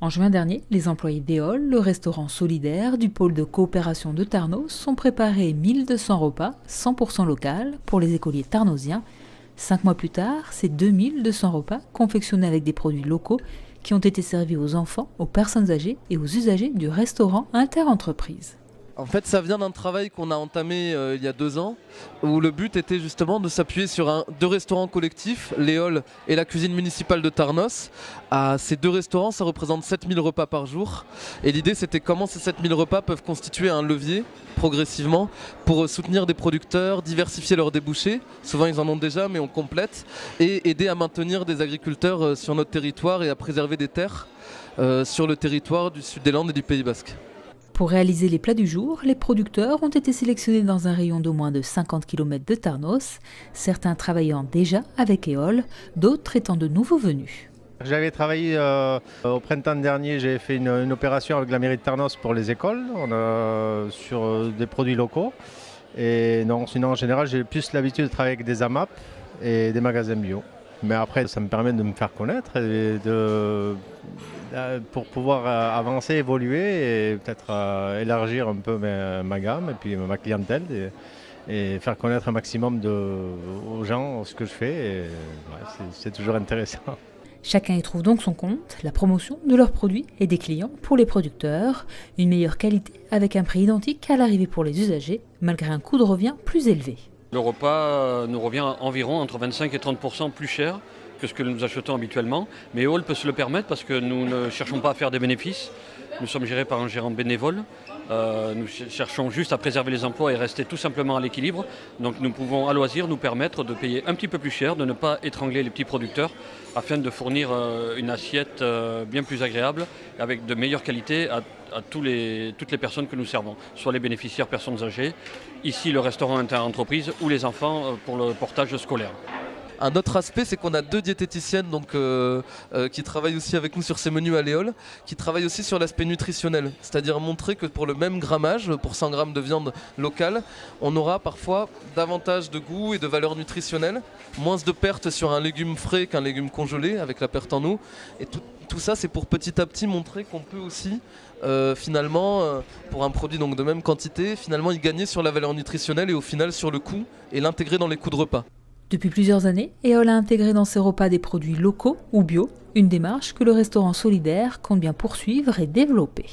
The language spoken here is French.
En juin dernier, les employés d'Éole, le restaurant solidaire du pôle de coopération de Tarnos, ont préparé 1200 repas 100% local pour les écoliers tarnosiens. 5 mois plus tard, c'est 2200 repas confectionnés avec des produits locaux qui ont été servis aux enfants, aux personnes âgées et aux usagers du restaurant Interentreprise. En fait, ça vient d'un travail qu'on a entamé il y a 2 ans, où le but était justement de s'appuyer sur deux restaurants collectifs, l'Éole et la cuisine municipale de Tarnos. Ces deux restaurants, ça représente 7000 repas par jour. Et l'idée, c'était comment ces 7000 repas peuvent constituer un levier, progressivement, pour soutenir des producteurs, diversifier leurs débouchés. Souvent, ils en ont déjà, mais on complète. Et aider à maintenir des agriculteurs sur notre territoire et à préserver des terres sur le territoire du sud des Landes et du Pays Basque. Pour réaliser les plats du jour, les producteurs ont été sélectionnés dans un rayon d'au moins de 50 km de Tarnos, certains travaillant déjà avec Éole, d'autres étant de nouveaux venus. J'avais travaillé au printemps dernier, j'avais fait une opération avec la mairie de Tarnos pour les écoles, sur des produits locaux. Et non, sinon en général j'ai plus l'habitude de travailler avec des AMAP et des magasins bio. Mais après ça me permet de me faire connaître et pour pouvoir avancer, évoluer et peut-être élargir un peu ma gamme et puis ma clientèle et faire connaître un maximum aux gens ce que je fais. Et, c'est toujours intéressant. Chacun y trouve donc son compte, la promotion de leurs produits et des clients pour les producteurs, une meilleure qualité avec un prix identique à l'arrivée pour les usagers, malgré un coût de revient plus élevé. Le repas nous revient environ entre 25 et 30% plus cher que ce que nous achetons habituellement, mais Éole peut se le permettre parce que nous ne cherchons pas à faire des bénéfices. Nous sommes gérés par un gérant bénévole. Nous cherchons juste à préserver les emplois et rester tout simplement à l'équilibre. Donc nous pouvons à loisir nous permettre de payer un petit peu plus cher, de ne pas étrangler les petits producteurs afin de fournir une assiette bien plus agréable avec de meilleure qualité à toutes les personnes que nous servons, soit les bénéficiaires personnes âgées, ici le restaurant Interentreprise ou les enfants pour le portage scolaire. Un autre aspect, c'est qu'on a 2 diététiciennes qui travaillent aussi avec nous sur ces menus à l'Éole, qui travaillent aussi sur l'aspect nutritionnel, c'est-à-dire montrer que pour le même grammage, pour 100 grammes de viande locale, on aura parfois davantage de goût et de valeur nutritionnelle, moins de pertes sur un légume frais qu'un légume congelé avec la perte en eau. Et tout ça, c'est pour petit à petit montrer qu'on peut aussi pour un produit donc de même quantité, finalement y gagner sur la valeur nutritionnelle et au final sur le coût et l'intégrer dans les coûts de repas. Depuis plusieurs années, Éole a intégré dans ses repas des produits locaux ou bio, une démarche que le restaurant solidaire compte bien poursuivre et développer.